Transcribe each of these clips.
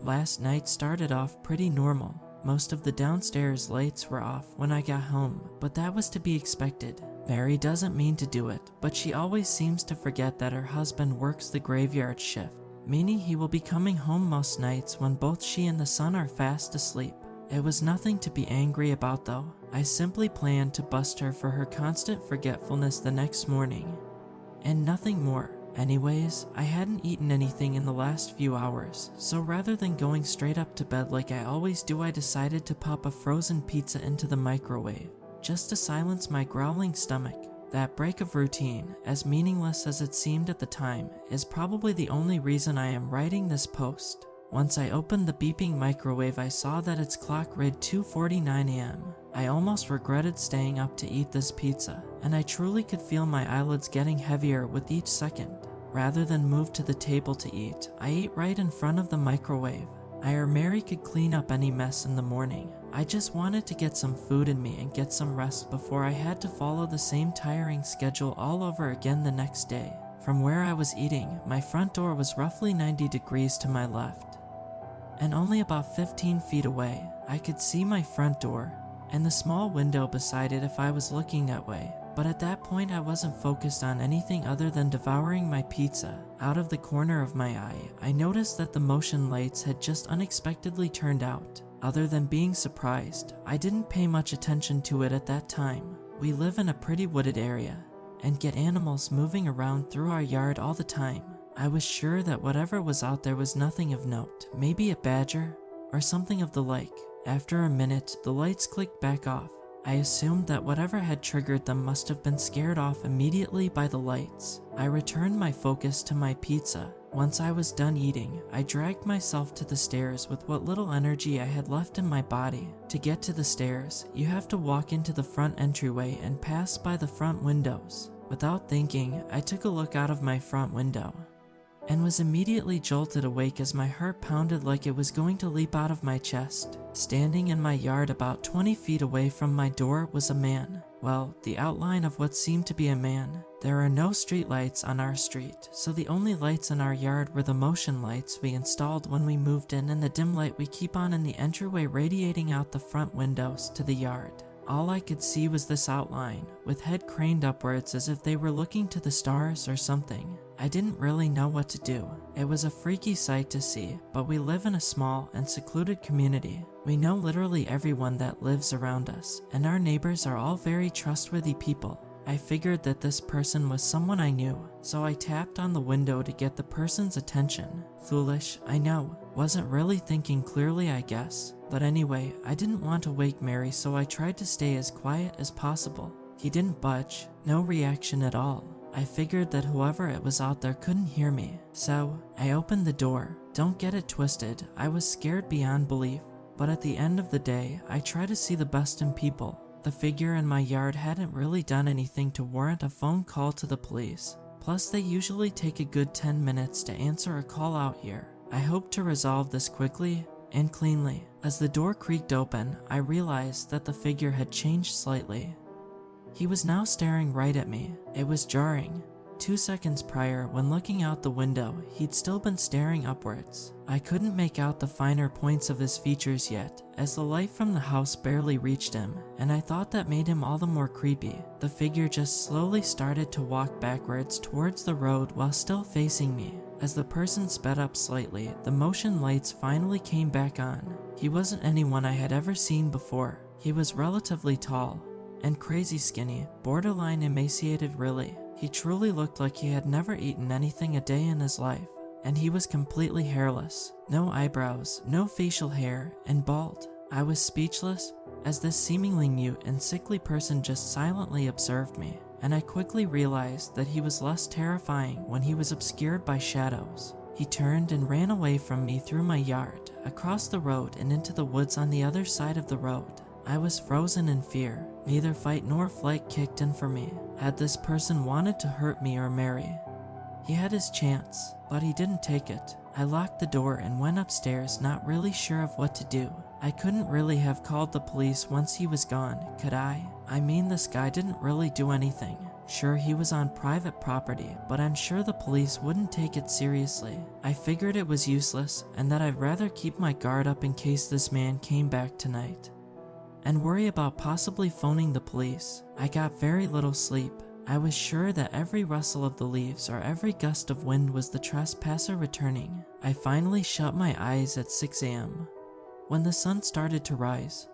Last night started off pretty normal. Most of the downstairs lights were off when I got home, but that was to be expected. Mary doesn't mean to do it, but she always seems to forget that her husband works the graveyard shift, meaning he will be coming home most nights when both she and the son are fast asleep. It was nothing to be angry about though. I simply planned to bust her for her constant forgetfulness the next morning. And nothing more. Anyways, I hadn't eaten anything in the last few hours, so rather than going straight up to bed like I always do, I decided to pop a frozen pizza into the microwave, just to silence my growling stomach. That break of routine, as meaningless as it seemed at the time, is probably the only reason I am writing this post. Once I opened the beeping microwave, I saw that its clock read 2:49 a.m. I almost regretted staying up to eat this pizza, and I truly could feel my eyelids getting heavier with each second. Rather than move to the table to eat, I ate right in front of the microwave. Mary could clean up any mess in the morning. I just wanted to get some food in me and get some rest before I had to follow the same tiring schedule all over again the next day. From where I was eating, my front door was roughly 90 degrees to my left, and only about 15 feet away, I could see my front door and the small window beside it if I was looking that way. But at that point I wasn't focused on anything other than devouring my pizza. Out of the corner of my eye, I noticed that the motion lights had just unexpectedly turned out. Other than being surprised, I didn't pay much attention to it at that time. We live in a pretty wooded area and get animals moving around through our yard all the time. I was sure that whatever was out there was nothing of note, maybe a badger or something of the like. After a minute, the lights clicked back off. I assumed that whatever had triggered them must have been scared off immediately by the lights. I returned my focus to my pizza. Once I was done eating, I dragged myself to the stairs with what little energy I had left in my body. To get to the stairs, you have to walk into the front entryway and pass by the front windows. Without thinking, I took a look out of my front window and was immediately jolted awake as my heart pounded like it was going to leap out of my chest. Standing in my yard about 20 feet away from my door was a man. Well, the outline of what seemed to be a man. There are no street lights on our street, so the only lights in our yard were the motion lights we installed when we moved in and the dim light we keep on in the entryway radiating out the front windows to the yard. All I could see was this outline, with head craned upwards as if they were looking to the stars or something. I didn't really know what to do. It was a freaky sight to see, but we live in a small and secluded community. We know literally everyone that lives around us, and our neighbors are all very trustworthy people. I figured that this person was someone I knew, so I tapped on the window to get the person's attention. Foolish, I know. Wasn't really thinking clearly, I guess. But anyway, I didn't want to wake Mary, so I tried to stay as quiet as possible. He didn't budge, no reaction at all. I figured that whoever it was out there couldn't hear me, so I opened the door. Don't get it twisted, I was scared beyond belief. But at the end of the day, I try to see the best in people. The figure in my yard hadn't really done anything to warrant a phone call to the police. Plus, they usually take a good 10 minutes to answer a call out here. I hope to resolve this quickly and cleanly. As the door creaked open, I realized that the figure had changed slightly. He was now staring right at me. It was jarring. 2 seconds prior, when looking out the window, he'd still been staring upwards. I couldn't make out the finer points of his features yet, as the light from the house barely reached him, and I thought that made him all the more creepy. The figure just slowly started to walk backwards towards the road while still facing me. As the person sped up slightly, the motion lights finally came back on. He wasn't anyone I had ever seen before. He was relatively tall and crazy skinny, borderline emaciated really. He truly looked like he had never eaten anything a day in his life, and he was completely hairless. No eyebrows, no facial hair, and bald. I was speechless as this seemingly mute and sickly person just silently observed me, and I quickly realized that he was less terrifying when he was obscured by shadows. He turned and ran away from me through my yard, across the road and into the woods on the other side of the road. I was frozen in fear. Neither fight nor flight kicked in for me. Had this person wanted to hurt me or Mary, he had his chance, but he didn't take it. I locked the door and went upstairs, not really sure of what to do. I couldn't really have called the police once he was gone, could I? I mean, this guy didn't really do anything. Sure, he was on private property, but I'm sure the police wouldn't take it seriously. I figured it was useless and that I'd rather keep my guard up in case this man came back tonight and worry about possibly phoning the police. I got very little sleep. I was sure that every rustle of the leaves or every gust of wind was the trespasser returning. I finally shut my eyes at 6 a.m. when the sun started to rise,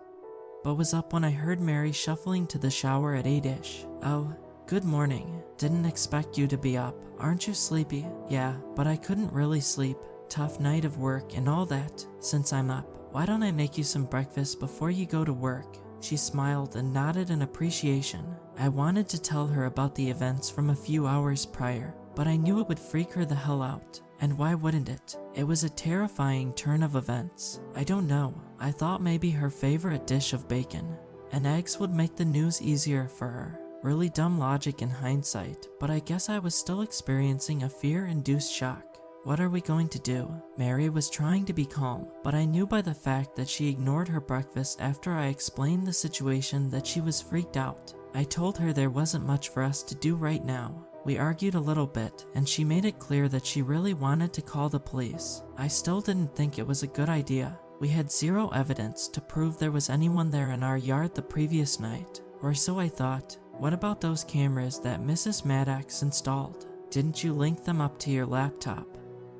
but was up when I heard Mary shuffling to the shower at 8-ish. "Oh, good morning. Didn't expect you to be up. Aren't you sleepy?" "Yeah, but I couldn't really sleep. Tough night of work and all that. Since I'm up, why don't I make you some breakfast before you go to work?" She smiled and nodded in appreciation. I wanted to tell her about the events from a few hours prior, but I knew it would freak her the hell out. And why wouldn't it? It was a terrifying turn of events. I don't know. I thought maybe her favorite dish of bacon and eggs would make the news easier for her. Really dumb logic in hindsight, but I guess I was still experiencing a fear-induced shock. "What are we going to do?" Mary was trying to be calm, but I knew by the fact that she ignored her breakfast after I explained the situation that she was freaked out. I told her there wasn't much for us to do right now. We argued a little bit, and she made it clear that she really wanted to call the police. I still didn't think it was a good idea. We had zero evidence to prove there was anyone there in our yard the previous night, or so I thought. What about those cameras that Mrs. Maddox installed? Didn't you link them up to your laptop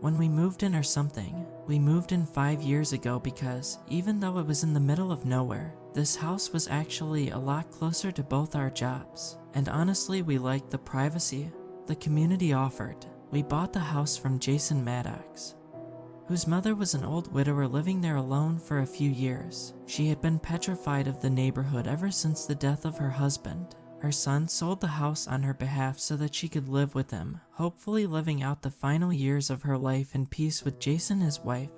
when we moved in or something? We moved in 5 years ago because, even though it was in the middle of nowhere, this house was actually a lot closer to both our jobs. And honestly, we liked the privacy the community offered. We bought the house from Jason Maddox, whose mother was an old widower living there alone for a few years. She had been petrified of the neighborhood ever since the death of her husband. Her son sold the house on her behalf so that she could live with him, hopefully living out the final years of her life in peace with Jason, his wife,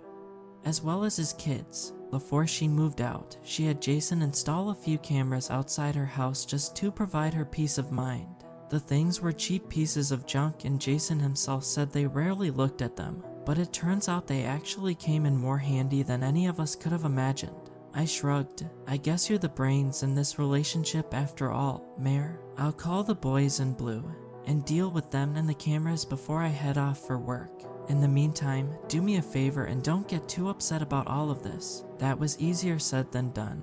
as well as his kids. Before she moved out, she had Jason install a few cameras outside her house just to provide her peace of mind. The things were cheap pieces of junk, and Jason himself said they rarely looked at them, but it turns out they actually came in more handy than any of us could have imagined. I shrugged. "I guess you're the brains in this relationship after all, Mare. I'll call the boys in blue and deal with them and the cameras before I head off for work. In the meantime, do me a favor and don't get too upset about all of this." That was easier said than done,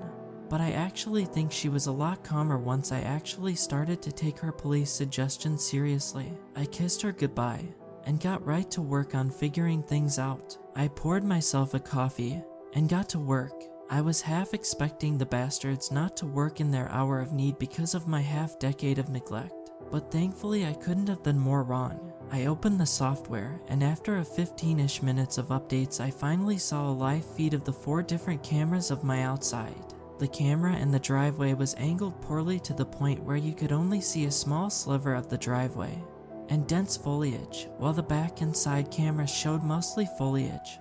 but I actually think she was a lot calmer once I actually started to take her police suggestion seriously. I kissed her goodbye and got right to work on figuring things out. I poured myself a coffee and got to work. I was half expecting the bastards not to work in their hour of need because of my half-decade of neglect, but thankfully I couldn't have been more wrong. I opened the software, and after a 15-ish minutes of updates, I finally saw a live feed of the 4 different cameras of my outside. The camera in the driveway was angled poorly to the point where you could only see a small sliver of the driveway and dense foliage, while the back and side cameras showed mostly foliage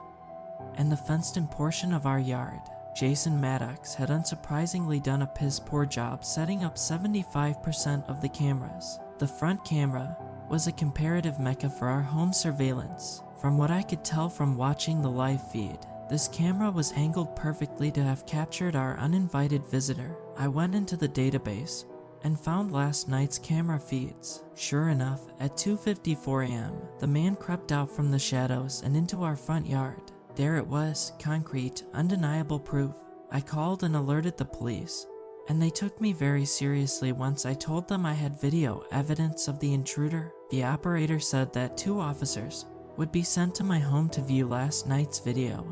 and the fenced-in portion of our yard. Jason Maddox had unsurprisingly done a piss-poor job setting up 75% of the cameras. The front camera was a comparative mecca for our home surveillance. From what I could tell from watching the live feed, this camera was angled perfectly to have captured our uninvited visitor. I went into the database and found last night's camera feeds. Sure enough, at 2:54 a.m., the man crept out from the shadows and into our front yard. There it was, concrete, undeniable proof. I called and alerted the police, and they took me very seriously once I told them I had video evidence of the intruder. The operator said that 2 officers would be sent to my home to view last night's video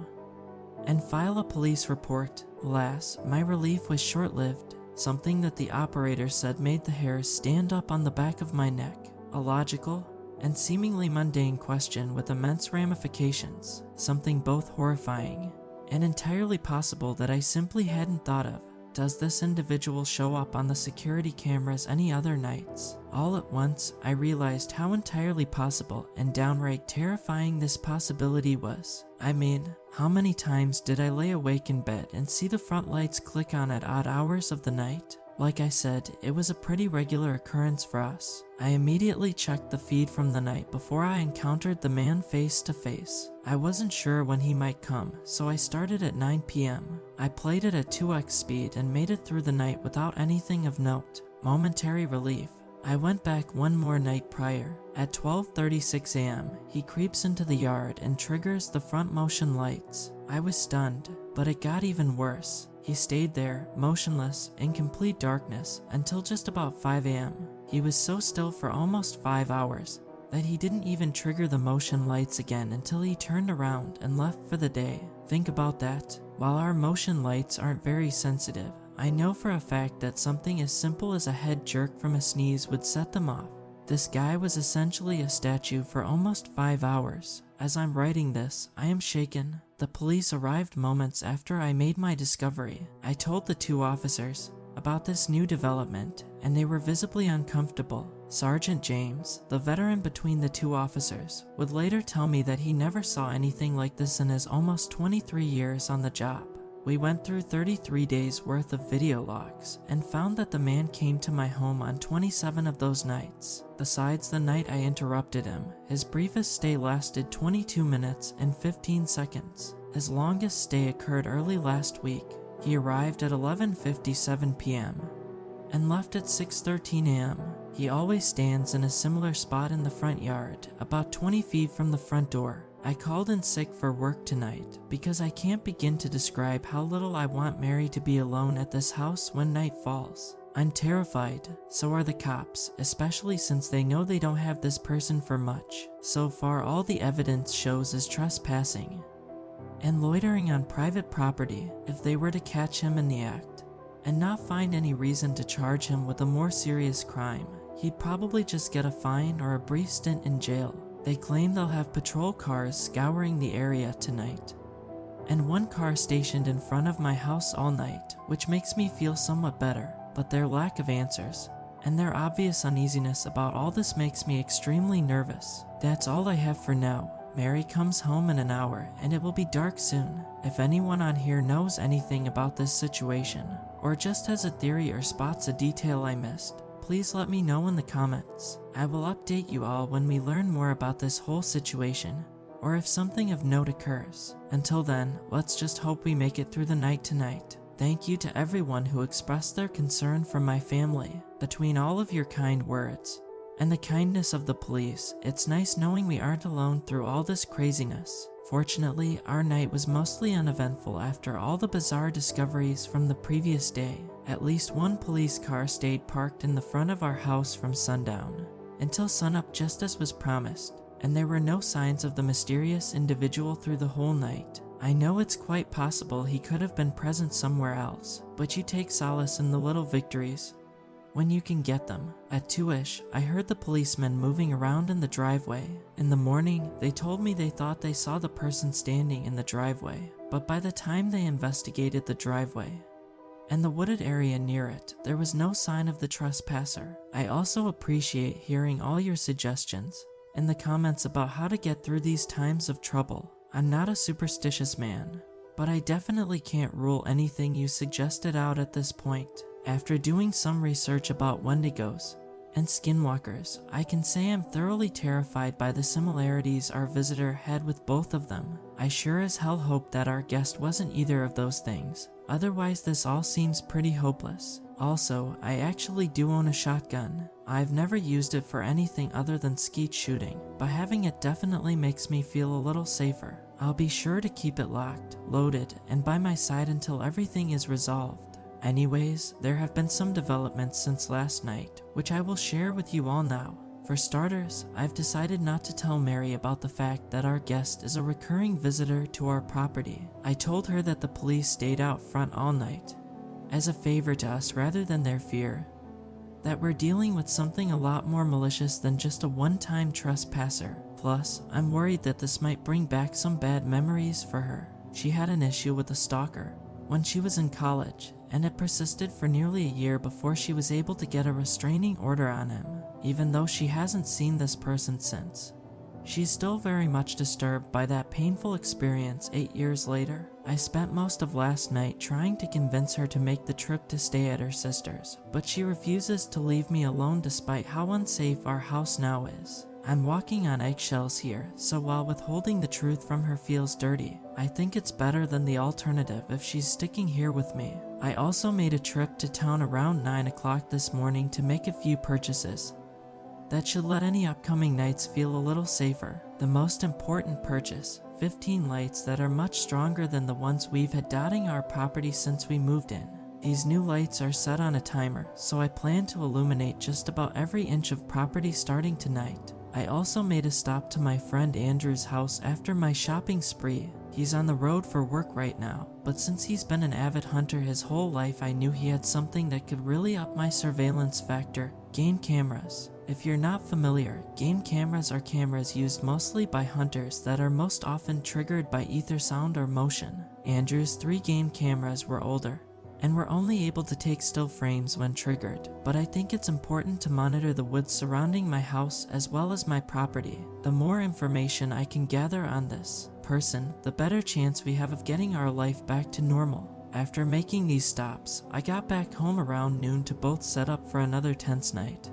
and file a police report. Alas, my relief was short-lived. Something that the operator said made the hairs stand up on the back of my neck. A logical and seemingly mundane question with immense ramifications. Something both horrifying and entirely possible that I simply hadn't thought of. Does this individual show up on the security cameras any other nights? All at once, I realized how entirely possible and downright terrifying this possibility was. I mean, how many times did I lay awake in bed and see the front lights click on at odd hours of the night? Like I said, it was a pretty regular occurrence for us. I immediately checked the feed from the night before I encountered the man face to face. I wasn't sure when he might come, so I started at 9 p.m. I played it at 2x speed and made it through the night without anything of note. Momentary relief. I went back one more night prior. At 12:36 a.m., he creeps into the yard and triggers the front motion lights. I was stunned, but it got even worse. He stayed there, motionless, in complete darkness, until just about 5 a.m. He was so still for almost 5 hours that he didn't even trigger the motion lights again until he turned around and left for the day. Think about that. While our motion lights aren't very sensitive, I know for a fact that something as simple as a head jerk from a sneeze would set them off. This guy was essentially a statue for almost 5 hours. As I'm writing this, I am shaken. The police arrived moments after I made my discovery. I told the 2 officers about this new development, and they were visibly uncomfortable. Sergeant James, the veteran between the 2 officers, would later tell me that he never saw anything like this in his almost 23 years on the job. We went through 33 days worth of video logs and found that the man came to my home on 27 of those nights. Besides the night I interrupted him, his briefest stay lasted 22 minutes and 15 seconds. His longest stay occurred early last week. He arrived at 11:57 p.m. and left at 6:13 a.m. He always stands in a similar spot in the front yard, about 20 feet from the front door. I called in sick for work tonight because I can't begin to describe how little I want Mary to be alone at this house when night falls. I'm terrified, so are the cops, especially since they know they don't have this person for much. So far, all the evidence shows is trespassing and loitering on private property. If they were to catch him in the act and not find any reason to charge him with a more serious crime, he'd probably just get a fine or a brief stint in jail. They claim they'll have patrol cars scouring the area tonight, and 1 car stationed in front of my house all night, which makes me feel somewhat better. But their lack of answers and their obvious uneasiness about all this makes me extremely nervous. That's all I have for now. Mary comes home in an hour and it will be dark soon. If anyone on here knows anything about this situation, or just has a theory or spots a detail I missed, please let me know in the comments. I will update you all when we learn more about this whole situation, or if something of note occurs. Until then, let's just hope we make it through the night tonight. Thank you to everyone who expressed their concern for my family. Between all of your kind words and the kindness of the police, it's nice knowing we aren't alone through all this craziness. Fortunately, our night was mostly uneventful after all the bizarre discoveries from the previous day. At least 1 police car stayed parked in the front of our house from sundown until sunup, just as was promised, and there were no signs of the mysterious individual through the whole night. I know it's quite possible he could have been present somewhere else, but you take solace in the little victories when you can get them. At 2ish, I heard the policemen moving around in the driveway. In the morning, they told me they thought they saw the person standing in the driveway, but by the time they investigated the driveway and the wooded area near it, there was no sign of the trespasser. I also appreciate hearing all your suggestions in the comments about how to get through these times of trouble. I'm not a superstitious man, but I definitely can't rule anything you suggested out at this point. After doing some research about Wendigos and skinwalkers, I can say I'm thoroughly terrified by the similarities our visitor had with both of them. I sure as hell hope that our guest wasn't either of those things. Otherwise, this all seems pretty hopeless. Also, I actually do own a shotgun. I've never used it for anything other than skeet shooting, but having it definitely makes me feel a little safer. I'll be sure to keep it locked, loaded, and by my side until everything is resolved. Anyways, there have been some developments since last night, which I will share with you all now. For starters, I've decided not to tell Mary about the fact that our guest is a recurring visitor to our property. I told her that the police stayed out front all night as a favor to us rather than their fear that we're dealing with something a lot more malicious than just a one-time trespasser. Plus, I'm worried that this might bring back some bad memories for her. She had an issue with a stalker when she was in college, and it persisted for nearly a year before she was able to get a restraining order on him. Even though she hasn't seen this person since, she's still very much disturbed by that painful experience 8 years later. I spent most of last night trying to convince her to make the trip to stay at her sister's, but she refuses to leave me alone despite how unsafe our house now is. I'm walking on eggshells here, so while withholding the truth from her feels dirty, I think it's better than the alternative if she's sticking here with me. I also made a trip to town around 9 o'clock this morning to make a few purchases. That should let any upcoming nights feel a little safer. The most important purchase, 15 lights that are much stronger than the ones we've had dotting our property since we moved in. These new lights are set on a timer, so I plan to illuminate just about every inch of property starting tonight. I also made a stop to my friend Andrew's house after my shopping spree. He's on the road for work right now, but since he's been an avid hunter his whole life, I knew he had something that could really up my surveillance factor: game cameras. If you're not familiar, game cameras are cameras used mostly by hunters that are most often triggered by ether sound or motion. Andrew's 3 game cameras were older and were only able to take still frames when triggered, but I think it's important to monitor the woods surrounding my house as well as my property. The more information I can gather on this person, the better chance we have of getting our life back to normal. After making these stops, I got back home around noon to both set up for another tense night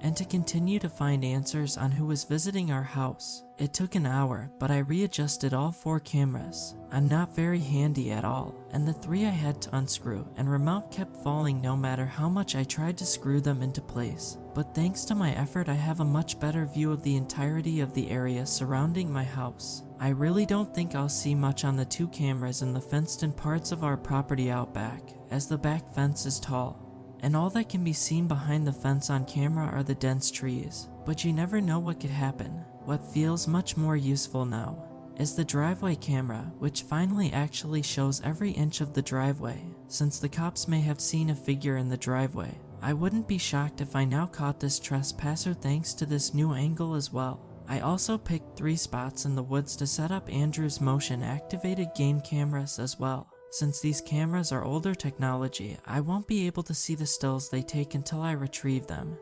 and to continue to find answers on who was visiting our house. It took an hour, but I readjusted all 4 cameras. I'm not very handy at all, and the 3 I had to unscrew and remote kept falling no matter how much I tried to screw them into place. But thanks to my effort, I have a much better view of the entirety of the area surrounding my house. I really don't think I'll see much on the 2 cameras in the fenced-in parts of our property out back, as the back fence is tall, and all that can be seen behind the fence on camera are the dense trees. But you never know what could happen. What feels much more useful now is the driveway camera, which finally actually shows every inch of the driveway. Since the cops may have seen a figure in the driveway, I wouldn't be shocked if I now caught this trespasser thanks to this new angle as well. I also picked 3 spots in the woods to set up Andrew's motion-activated game cameras as well. Since these cameras are older technology, I won't be able to see the stills they take until I retrieve them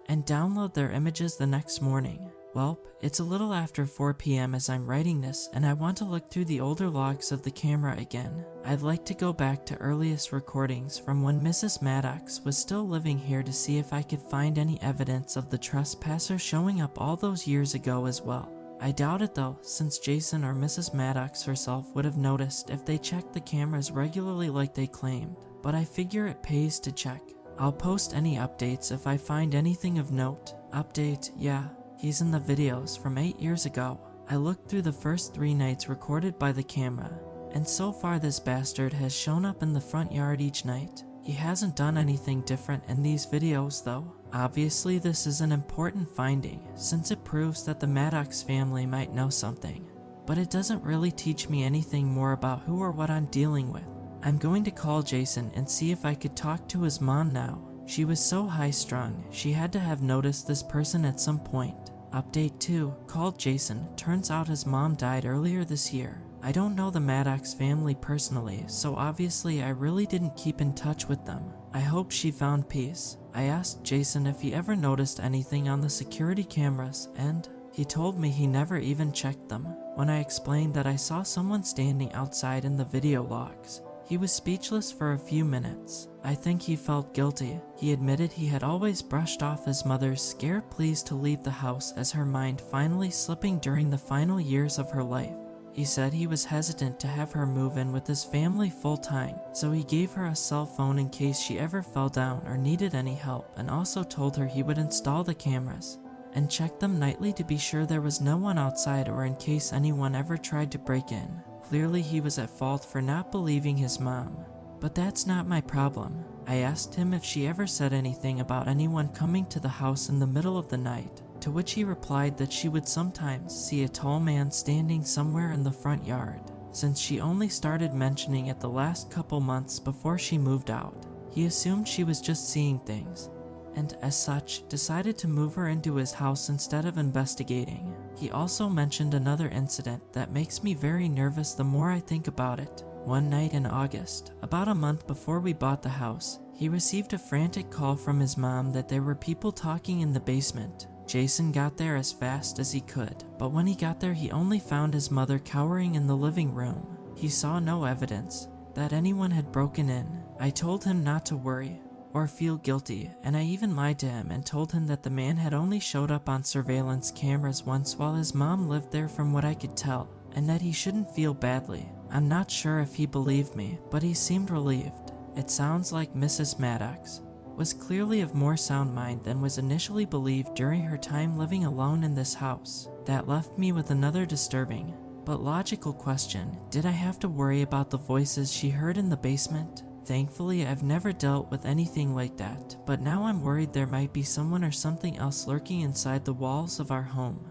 and download their images the next morning. Welp, it's a little after 4 p.m. as I'm writing this, and I want to look through the older logs of the camera again. I'd like to go back to earliest recordings from when Mrs. Maddox was still living here to see if I could find any evidence of the trespasser showing up all those years ago as well. I doubt it though, since Jason or Mrs. Maddox herself would have noticed if they checked the cameras regularly like they claimed, but I figure it pays to check. I'll post any updates if I find anything of note. Update, yeah, he's in the videos from 8 years ago. I looked through the first 3 nights recorded by the camera, and so far this bastard has shown up in the front yard each night. He hasn't done anything different in these videos though. Obviously this is an important finding, since it proves that the Maddox family might know something, but it doesn't really teach me anything more about who or what I'm dealing with. I'm going to call Jason and see if I could talk to his mom now. She was so high-strung, she had to have noticed this person at some point. Update 2, called Jason. Turns out his mom died earlier this year. I don't know the Maddox family personally, so obviously I really didn't keep in touch with them. I hope she found peace. I asked Jason if he ever noticed anything on the security cameras, and he told me he never even checked them. When I explained that I saw someone standing outside in the video logs, he was speechless for a few minutes. I think he felt guilty. He admitted he had always brushed off his mother's scared pleas to leave the house as her mind finally slipping during the final years of her life. He said he was hesitant to have her move in with his family full-time, so he gave her a cell phone in case she ever fell down or needed any help, and also told her he would install the cameras and check them nightly to be sure there was no one outside or in case anyone ever tried to break in. Clearly he was at fault for not believing his mom, but that's not my problem. I asked him if she ever said anything about anyone coming to the house in the middle of the night, to which he replied that she would sometimes see a tall man standing somewhere in the front yard, since she only started mentioning it the last couple months before she moved out. He assumed she was just seeing things, and as such, decided to move her into his house instead of investigating. He also mentioned another incident that makes me very nervous the more I think about it. One night in August, about a month before we bought the house, he received a frantic call from his mom that there were people talking in the basement. Jason got there as fast as he could, but when he got there he only found his mother cowering in the living room. He saw no evidence that anyone had broken in. I told him not to worry or feel guilty, and I even lied to him and told him that the man had only showed up on surveillance cameras once while his mom lived there from what I could tell, and that he shouldn't feel badly. I'm not sure if he believed me, but he seemed relieved. It sounds like Mrs. Maddox was clearly of more sound mind than was initially believed during her time living alone in this house. That left me with another disturbing but logical question. Did I have to worry about the voices she heard in the basement? Thankfully, I've never dealt with anything like that, but now I'm worried there might be someone or something else lurking inside the walls of our home.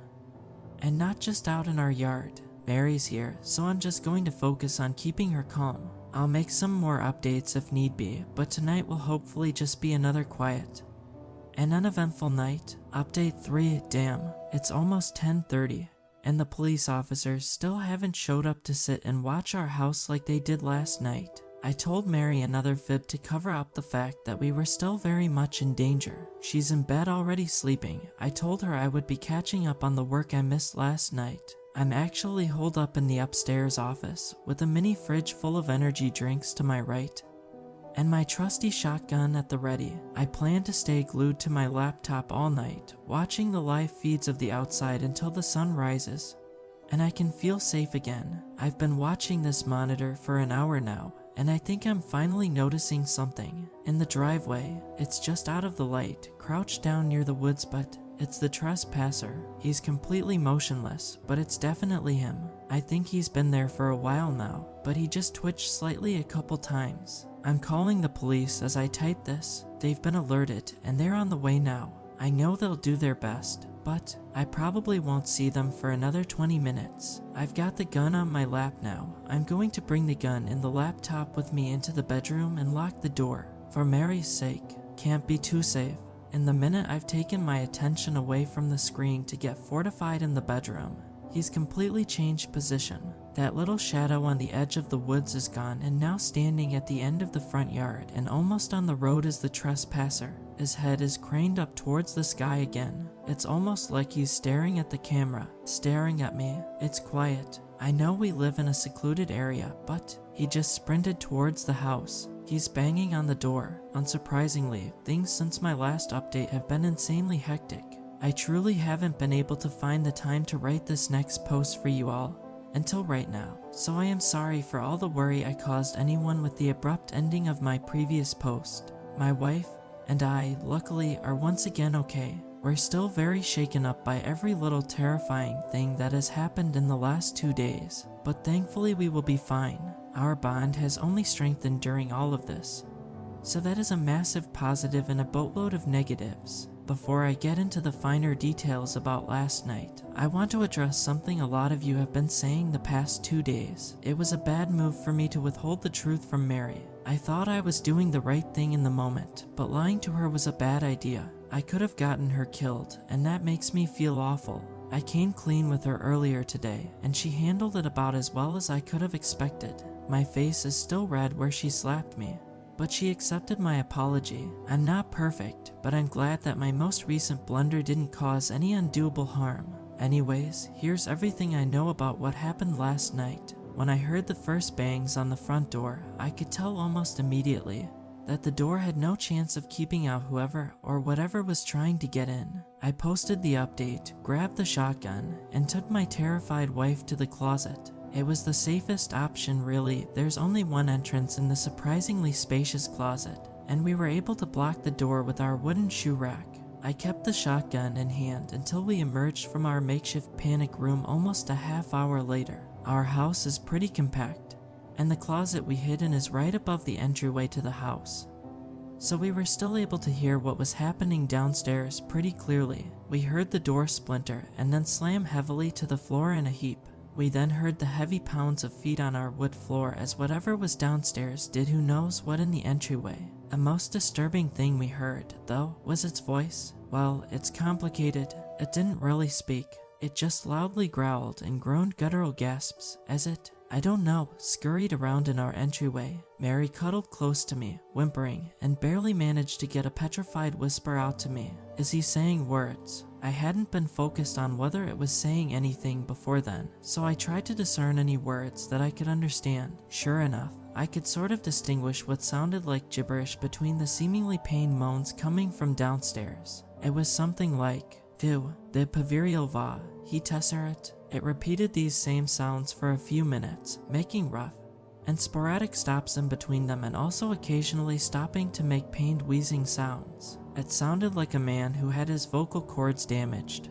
And not just out in our yard. Mary's here, so I'm just going to focus on keeping her calm. I'll make some more updates if need be, but tonight will hopefully just be another quiet and uneventful night. Update 3. Damn, it's almost 10:30, and the police officers still haven't showed up to sit and watch our house like they did last night. I told Mary another fib to cover up the fact that we were still very much in danger. She's in bed already sleeping. I told her I would be catching up on the work I missed last night. I'm actually holed up in the upstairs office with a mini fridge full of energy drinks to my right and my trusty shotgun at the ready. I plan to stay glued to my laptop all night, watching the live feeds of the outside until the sun rises and I can feel safe again. I've been watching this monitor for an hour now, and I think I'm finally noticing something. In the driveway, it's just out of the light, crouched down near the woods, but it's the trespasser. He's completely motionless, but it's definitely him. I think he's been there for a while now, but he just twitched slightly a couple times. I'm calling the police as I type this. They've been alerted, and they're on the way now. I know they'll do their best, but I probably won't see them for another 20 minutes. I've got the gun on my lap now. I'm going to bring the gun and the laptop with me into the bedroom and lock the door. For Mary's sake, can't be too safe. In the minute I've taken my attention away from the screen to get fortified in the bedroom, he's completely changed position. That little shadow on the edge of the woods is gone, and now standing at the end of the front yard and almost on the road is the trespasser. His head is craned up towards the sky again. It's almost like he's staring at the camera, staring at me. It's quiet. I know we live in a secluded area, but he just sprinted towards the house. He's banging on the door. Unsurprisingly, things since my last update have been insanely hectic. I truly haven't been able to find the time to write this next post for you all until right now, so I am sorry for all the worry I caused anyone with the abrupt ending of my previous post. My wife and I, luckily, are once again okay. We're still very shaken up by every little terrifying thing that has happened in the last 2 days, but thankfully we will be fine. Our bond has only strengthened during all of this, so that is a massive positive and a boatload of negatives. Before I get into the finer details about last night, I want to address something a lot of you have been saying the past 2 days. It was a bad move for me to withhold the truth from Mary. I thought I was doing the right thing in the moment, but lying to her was a bad idea. I could have gotten her killed, and that makes me feel awful. I came clean with her earlier today, and she handled it about as well as I could have expected. My face is still red where she slapped me, but she accepted my apology. I'm not perfect, but I'm glad that my most recent blunder didn't cause any undoable harm. Anyways, here's everything I know about what happened last night. When I heard the first bangs on the front door, I could tell almost immediately that the door had no chance of keeping out whoever or whatever was trying to get in. I posted the update, grabbed the shotgun, and took my terrified wife to the closet. It was the safest option really. There's only one entrance in the surprisingly spacious closet, and we were able to block the door with our wooden shoe rack. I kept the shotgun in hand until we emerged from our makeshift panic room almost a half hour later. Our house is pretty compact, and the closet we hid in is right above the entryway to the house, so we were still able to hear what was happening downstairs pretty clearly. We heard the door splinter and then slam heavily to the floor in a heap. We then heard the heavy pounds of feet on our wood floor as whatever was downstairs did who knows what in the entryway. The most disturbing thing we heard, though, was its voice. Well, it's complicated. It didn't really speak. It just loudly growled and groaned guttural gasps as it, I don't know, scurried around in our entryway. Mary cuddled close to me, whimpering, and barely managed to get a petrified whisper out to me. Is he saying words? I hadn't been focused on whether it was saying anything before then, so I tried to discern any words that I could understand. Sure enough, I could sort of distinguish what sounded like gibberish between the seemingly pained moans coming from downstairs. It was something like, Viu, de Paviril va, he tesseret. It repeated these same sounds for a few minutes, making rough, and sporadic stops in between them, and also occasionally stopping to make pained wheezing sounds. It sounded like a man who had his vocal cords damaged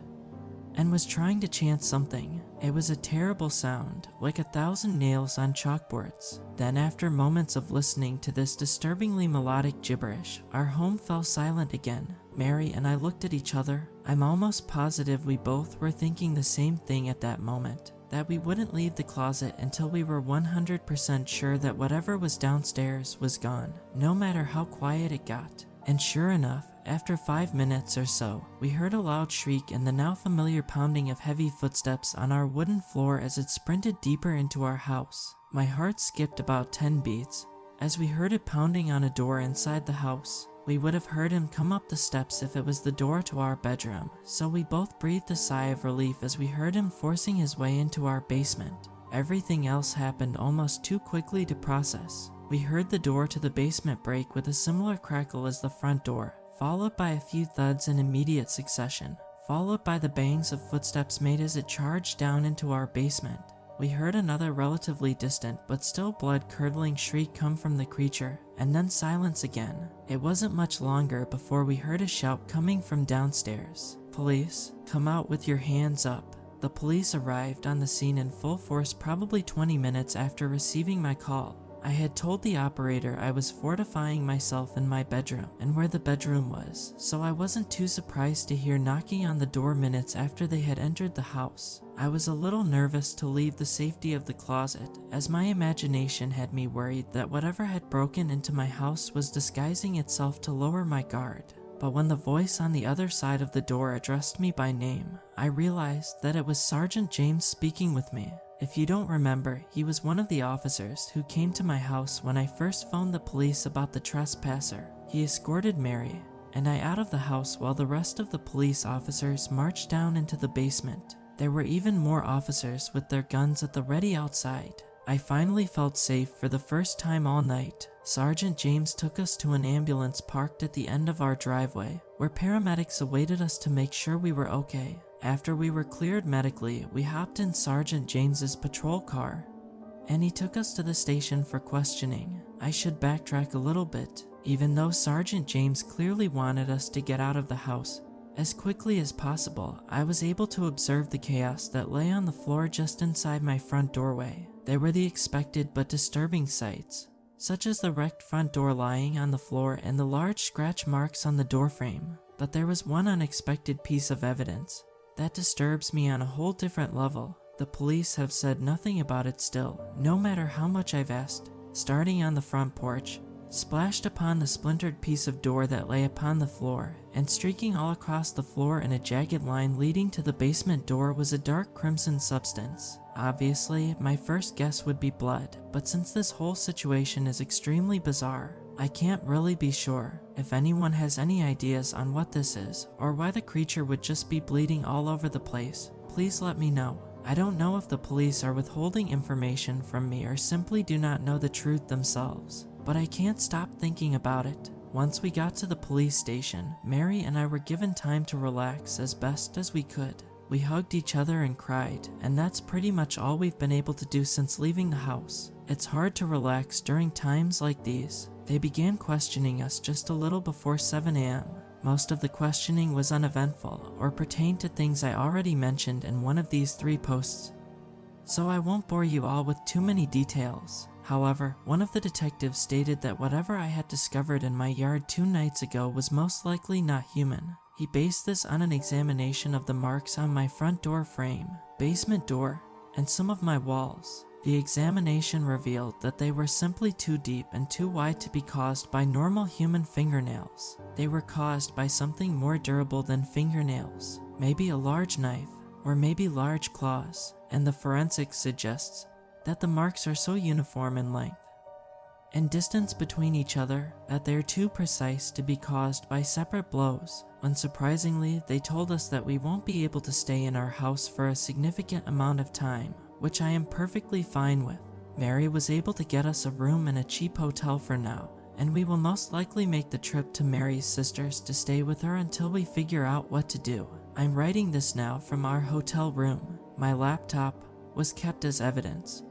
and was trying to chant something. It was a terrible sound, like 1,000 nails on chalkboards. Then, after moments of listening to this disturbingly melodic gibberish, our home fell silent again. Mary and I looked at each other. I'm almost positive we both were thinking the same thing at that moment, that we wouldn't leave the closet until we were 100% sure that whatever was downstairs was gone, no matter how quiet it got. And sure enough, after 5 minutes or so, we heard a loud shriek and the now familiar pounding of heavy footsteps on our wooden floor as it sprinted deeper into our house. My heart skipped about 10 beats as we heard it pounding on a door inside the house. We would have heard him come up the steps if it was the door to our bedroom, so we both breathed a sigh of relief as we heard him forcing his way into our basement. Everything else happened almost too quickly to process. We heard the door to the basement break with a similar crackle as the front door, followed by a few thuds in immediate succession, followed by the bangs of footsteps made as it charged down into our basement. We heard another relatively distant but still blood-curdling shriek come from the creature, and then silence again. It wasn't much longer before we heard a shout coming from downstairs. "Police, come out with your hands up." The police arrived on the scene in full force probably 20 minutes after receiving my call. I had told the operator I was fortifying myself in my bedroom and where the bedroom was, so I wasn't too surprised to hear knocking on the door minutes after they had entered the house. I was a little nervous to leave the safety of the closet, as my imagination had me worried that whatever had broken into my house was disguising itself to lower my guard. But when the voice on the other side of the door addressed me by name, I realized that it was Sergeant James speaking with me. If you don't remember, he was one of the officers who came to my house when I first phoned the police about the trespasser. He escorted Mary and I out of the house while the rest of the police officers marched down into the basement. There were even more officers with their guns at the ready outside. I finally felt safe for the first time all night. Sergeant James took us to an ambulance parked at the end of our driveway, where paramedics awaited us to make sure we were okay. After we were cleared medically, we hopped in Sergeant James's patrol car, and he took us to the station for questioning. I should backtrack a little bit. Even though Sergeant James clearly wanted us to get out of the house as quickly as possible, I was able to observe the chaos that lay on the floor just inside my front doorway. There were the expected but disturbing sights, such as the wrecked front door lying on the floor and the large scratch marks on the doorframe. But there was one unexpected piece of evidence that disturbs me on a whole different level. The police have said nothing about it still, no matter how much I've asked. Starting on the front porch, splashed upon the splintered piece of door that lay upon the floor, and streaking all across the floor in a jagged line leading to the basement door was a dark crimson substance. Obviously, my first guess would be blood, but since this whole situation is extremely bizarre, I can't really be sure. If anyone has any ideas on what this is, or why the creature would just be bleeding all over the place, please let me know. I don't know if the police are withholding information from me or simply do not know the truth themselves, but I can't stop thinking about it. Once we got to the police station, Mary and I were given time to relax as best as we could. We hugged each other and cried, and that's pretty much all we've been able to do since leaving the house. It's hard to relax during times like these. They began questioning us just a little before 7 a.m. Most of the questioning was uneventful or pertained to things I already mentioned in one of these 3 posts, so I won't bore you all with too many details. However, one of the detectives stated that whatever I had discovered in my yard 2 nights ago was most likely not human. He based this on an examination of the marks on my front door frame, basement door, and some of my walls. The examination revealed that they were simply too deep and too wide to be caused by normal human fingernails. They were caused by something more durable than fingernails, maybe a large knife, or maybe large claws, and the forensics suggests that the marks are so uniform in length and distance between each other that they are too precise to be caused by separate blows. Unsurprisingly, they told us that we won't be able to stay in our house for a significant amount of time, which I am perfectly fine with. Mary was able to get us a room in a cheap hotel for now, and we will most likely make the trip to Mary's sister's to stay with her until we figure out what to do. I'm writing this now from our hotel room. My laptop was kept as evidence,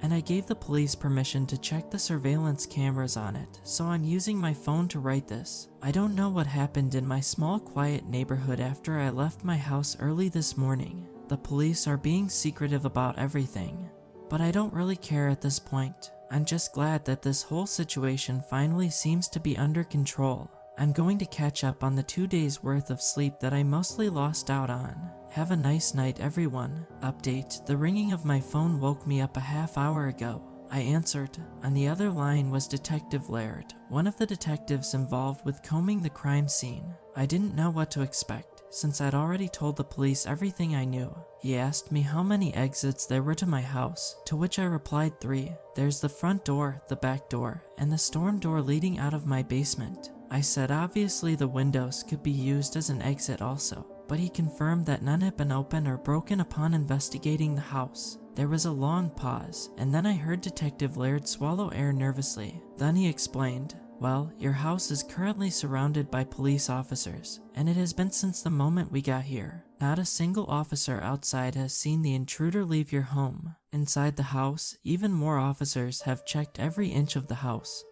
and I gave the police permission to check the surveillance cameras on it, so I'm using my phone to write this. I don't know what happened in my small quiet neighborhood after I left my house early this morning. The police are being secretive about everything, but I don't really care at this point. I'm just glad that this whole situation finally seems to be under control. I'm going to catch up on the 2 days worth of sleep that I mostly lost out on. Have a nice night, everyone. Update: the ringing of my phone woke me up a half hour ago. I answered. On the other line was Detective Laird, one of the detectives involved with combing the crime scene. I didn't know what to expect, since I'd already told the police everything I knew. He asked me how many exits there were to my house, to which I replied 3. There's the front door, the back door, and the storm door leading out of my basement. I said obviously the windows could be used as an exit also, but he confirmed that none had been opened or broken upon investigating the house. There was a long pause, and then I heard Detective Laird swallow air nervously. Then he explained, well, your house is currently surrounded by police officers, and it has been since the moment we got here. Not a single officer outside has seen the intruder leave your home. Inside the house, even more officers have checked every inch of the house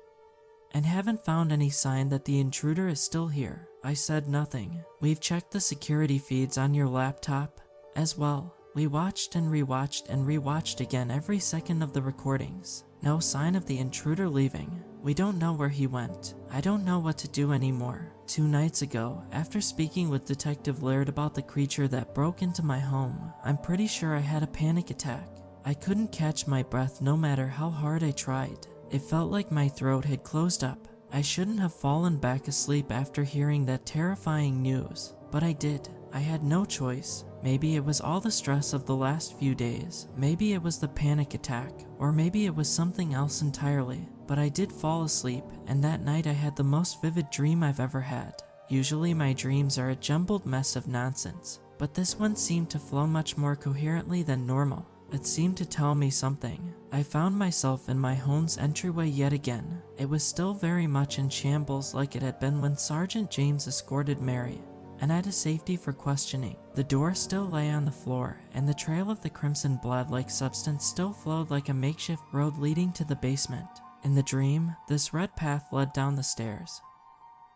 and haven't found any sign that the intruder is still here. I said nothing. We've checked the security feeds on your laptop as well. We watched and rewatched again every second of the recordings. No sign of the intruder leaving. We don't know where he went. I don't know what to do anymore. 2 nights ago, after speaking with Detective Laird about the creature that broke into my home, I'm pretty sure I had a panic attack. I couldn't catch my breath no matter how hard I tried. It felt like my throat had closed up. I shouldn't have fallen back asleep after hearing that terrifying news, but I did. I had no choice. Maybe it was all the stress of the last few days. Maybe it was the panic attack, or maybe it was something else entirely. But I did fall asleep, and that night I had the most vivid dream I've ever had. Usually my dreams are a jumbled mess of nonsense, but this one seemed to flow much more coherently than normal. It seemed to tell me something. I found myself in my home's entryway yet again. It was still very much in shambles like it had been when Sergeant James escorted Mary and I to safety for questioning. The door still lay on the floor, and the trail of the crimson blood-like substance still flowed like a makeshift road leading to the basement. In the dream, this red path led down the stairs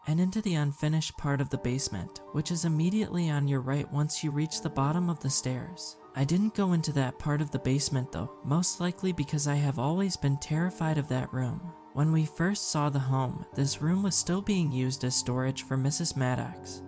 and into the unfinished part of the basement, which is immediately on your right once you reach the bottom of the stairs. I didn't go into that part of the basement though, most likely because I have always been terrified of that room. When we first saw the home, this room was still being used as storage for Mrs. Maddox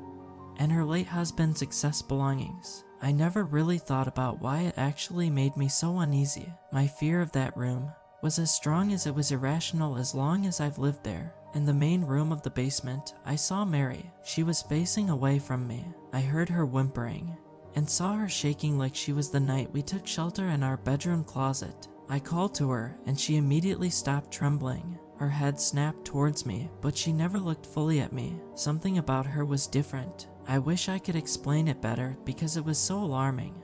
and her late husband's excess belongings. I never really thought about why it actually made me so uneasy. My fear of that room was as strong as it was irrational as long as I've lived there. In the main room of the basement, I saw Mary. She was facing away from me. I heard her whimpering and saw her shaking like she was the night we took shelter in our bedroom closet. I called to her and she immediately stopped trembling. Her head snapped towards me, but she never looked fully at me. Something about her was different. I wish I could explain it better because it was so alarming,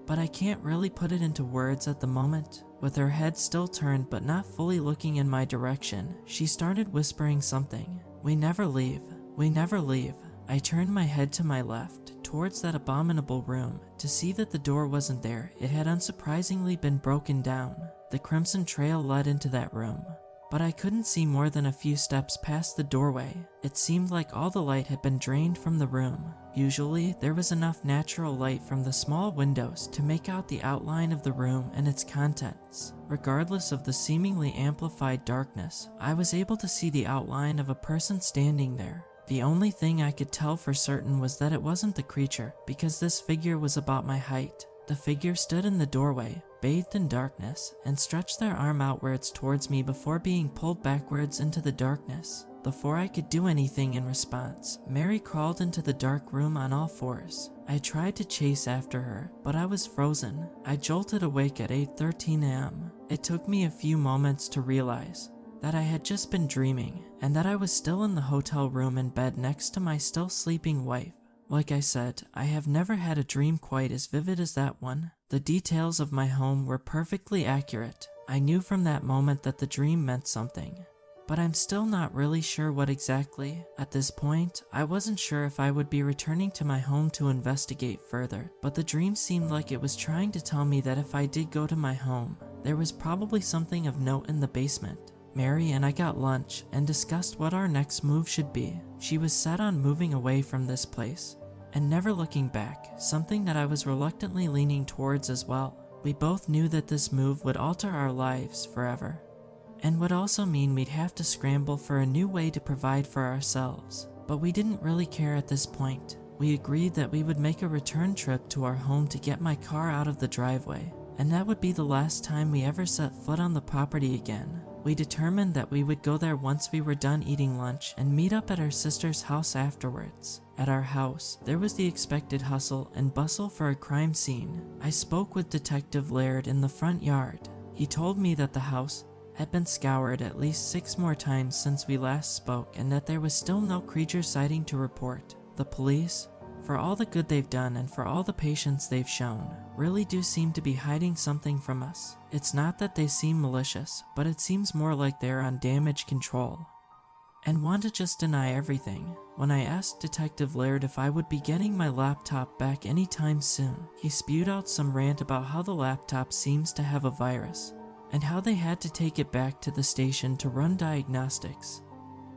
but I can't really put it into words at the moment. With her head still turned but not fully looking in my direction, she started whispering something. "We never leave. We never leave." I turned my head to my left, towards that abominable room, to see that the door wasn't there. It had unsurprisingly been broken down. The crimson trail led into that room, but I couldn't see more than a few steps past the doorway. It seemed like all the light had been drained from the room. Usually, there was enough natural light from the small windows to make out the outline of the room and its contents. Regardless of the seemingly amplified darkness, I was able to see the outline of a person standing there. The only thing I could tell for certain was that it wasn't the creature, because this figure was about my height. The figure stood in the doorway, bathed in darkness, and stretched their arm outwards towards me before being pulled backwards into the darkness. Before I could do anything in response, Mary crawled into the dark room on all fours. I tried to chase after her, but I was frozen. I jolted awake at 8:13 a.m. It took me a few moments to realize that I had just been dreaming, and that I was still in the hotel room in bed next to my still sleeping wife. Like I said, I have never had a dream quite as vivid as that one. The details of my home were perfectly accurate. I knew from that moment that the dream meant something, but I'm still not really sure what exactly. At this point, I wasn't sure if I would be returning to my home to investigate further, but the dream seemed like it was trying to tell me that if I did go to my home, There was probably something of note in the basement. Mary and I got lunch and discussed what our next move should be. She was set on moving away from this place and never looking back, something that I was reluctantly leaning towards as well. We both knew that this move would alter our lives forever, and would also mean we'd have to scramble for a new way to provide for ourselves. But we didn't really care at this point. We agreed that we would make a return trip to our home to get my car out of the driveway, and that would be the last time we ever set foot on the property again. We determined that we would go there once we were done eating lunch and meet up at our sister's house afterwards. At our house, there was the expected hustle and bustle for a crime scene. I spoke with Detective Laird in the front yard. He told me that the house had been scoured at least 6 more times since we last spoke, and that there was still no creature sighting to report. The police, for all the good they've done and for all the patience they've shown, really do seem to be hiding something from us. It's not that they seem malicious, but it seems more like they're on damage control and want to just deny everything. When I asked Detective Laird if I would be getting my laptop back anytime soon, he spewed out some rant about how the laptop seems to have a virus, and how they had to take it back to the station to run diagnostics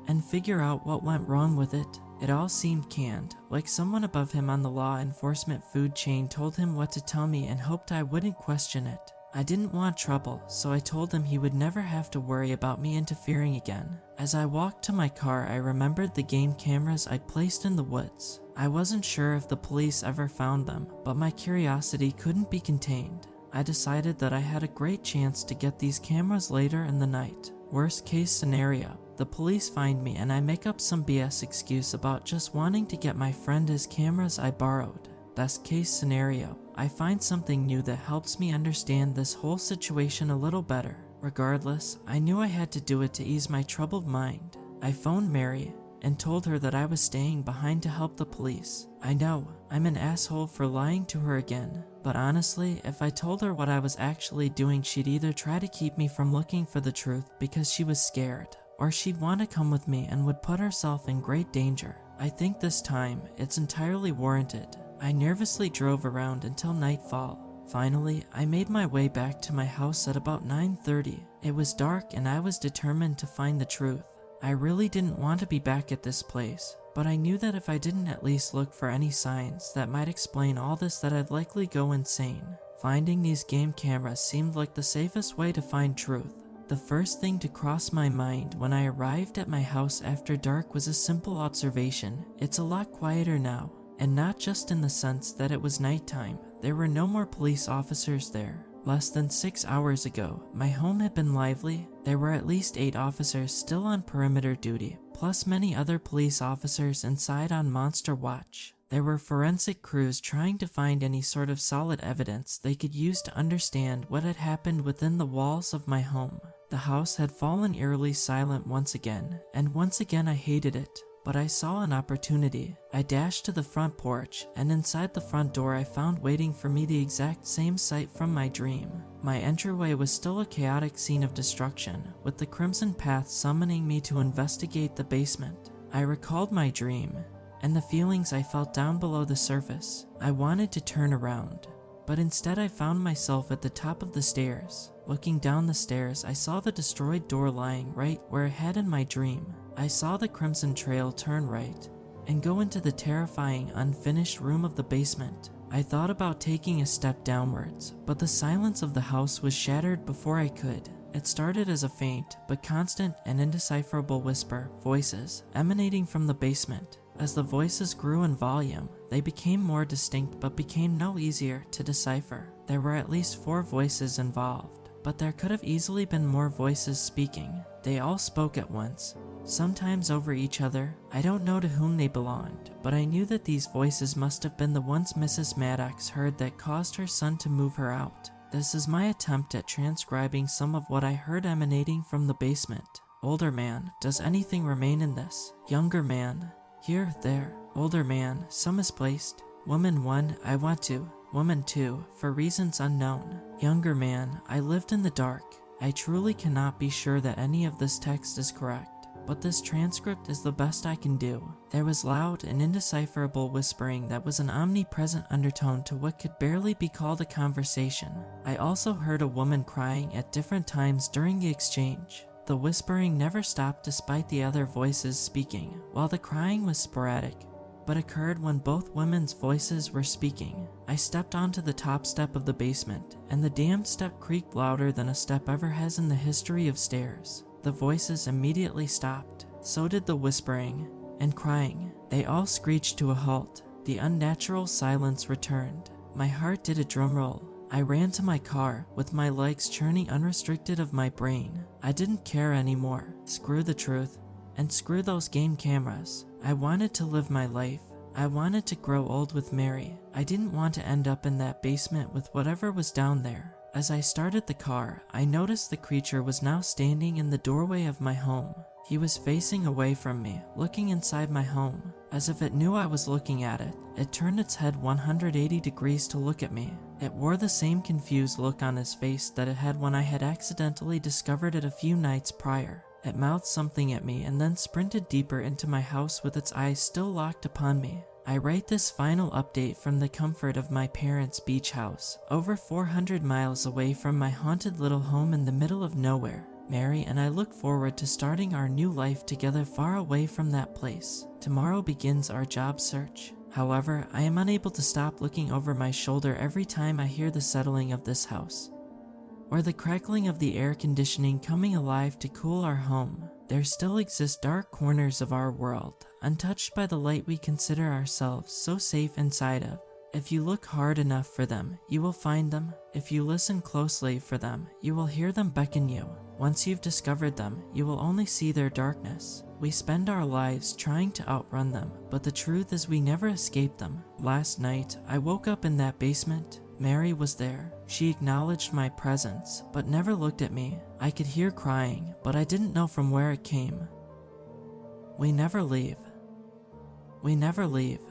and figure out what went wrong with it. It all seemed canned, like someone above him on the law enforcement food chain told him what to tell me and hoped I wouldn't question it. I didn't want trouble, so I told him he would never have to worry about me interfering again. As I walked to my car, I remembered the game cameras I'd placed in the woods. I wasn't sure if the police ever found them, but my curiosity couldn't be contained. I decided that I had a great chance to get these cameras later in the night. Worst case scenario, the police find me and I make up some BS excuse about just wanting to get my friend his cameras I borrowed. Best case scenario, I find something new that helps me understand this whole situation a little better. Regardless, I knew I had to do it to ease my troubled mind. I phoned Mary and told her that I was staying behind to help the police. I know, I'm an asshole for lying to her again, but honestly, if I told her what I was actually doing, she'd either try to keep me from looking for the truth because she was scared, or she'd want to come with me and would put herself in great danger. I think this time, it's entirely warranted. I nervously drove around until nightfall. Finally, I made my way back to my house at about 9:30. It was dark and I was determined to find the truth. I really didn't want to be back at this place, but I knew that if I didn't at least look for any signs that might explain all this, that I'd likely go insane. Finding these game cameras seemed like the safest way to find truth. The first thing to cross my mind when I arrived at my house after dark was a simple observation. It's a lot quieter now, and not just in the sense that it was nighttime. There were no more police officers there. Less than 6 hours ago, my home had been lively. There were at least 8 officers still on perimeter duty, plus many other police officers inside on monster watch. There were forensic crews trying to find any sort of solid evidence they could use to understand what had happened within the walls of my home. The house had fallen eerily silent once again, and once again I hated it. But I saw an opportunity. I dashed to the front porch, and inside the front door I found waiting for me the exact same sight from my dream. My entryway was still a chaotic scene of destruction, with the crimson path summoning me to investigate the basement. I recalled my dream, and the feelings I felt down below the surface. I wanted to turn around, but instead I found myself at the top of the stairs. Looking down the stairs, I saw the destroyed door lying right where it had in my dream. I saw the crimson trail turn right and go into the terrifying unfinished room of the basement. I thought about taking a step downwards, but the silence of the house was shattered before I could. It started as a faint but constant and indecipherable whisper, voices emanating from the basement. As the voices grew in volume, they became more distinct but became no easier to decipher. There were at least 4 voices involved, but there could have easily been more voices speaking. They all spoke at once, sometimes over each other. I don't know to whom they belonged, but I knew that these voices must have been the ones Mrs. Maddox heard that caused her son to move her out. This is my attempt at transcribing some of what I heard emanating from the basement. Older man, does anything remain in this? Younger man, here, there. Older man, some is placed. Woman 1, I want to. Woman 2, for reasons unknown. Younger man, I lived in the dark. I truly cannot be sure that any of this text is correct. but this transcript is the best I can do. There was loud and indecipherable whispering that was an omnipresent undertone to what could barely be called a conversation. I also heard a woman crying at different times during the exchange. The whispering never stopped despite the other voices speaking, while the crying was sporadic, but occurred when both women's voices were speaking. I stepped onto the top step of the basement, and the damned step creaked louder than a step ever has in the history of stairs. The voices immediately stopped. So did the whispering and crying. They all screeched to a halt. The unnatural silence returned. My heart did a drum roll. I ran to my car, with my legs churning unrestricted of my brain. I didn't care anymore. Screw the truth, and screw those game cameras. I wanted to live my life. I wanted to grow old with Mary. I didn't want to end up in that basement with whatever was down there. As I started the car, I noticed the creature was now standing in the doorway of my home. He was facing away from me, looking inside my home. As if it knew I was looking at it, it turned its head 180 degrees to look at me. It wore the same confused look on his face that it had when I had accidentally discovered it a few nights prior. It mouthed something at me and then sprinted deeper into my house with its eyes still locked upon me. I write this final update from the comfort of my parents' beach house, over 400 miles away from my haunted little home in the middle of nowhere. Mary and I look forward to starting our new life together far away from that place. Tomorrow begins our job search. However, I am unable to stop looking over my shoulder every time I hear the settling of this house, or the crackling of the air conditioning coming alive to cool our home. There still exist dark corners of our world, untouched by the light we consider ourselves so safe inside of. If you look hard enough for them, you will find them. If you listen closely for them, you will hear them beckon you. Once you've discovered them, you will only see their darkness. We spend our lives trying to outrun them, but the truth is we never escape them. Last night, I woke up in that basement. Mary was there. She acknowledged my presence, but never looked at me. I could hear crying, but I didn't know from where it came. We never leave. We never leave.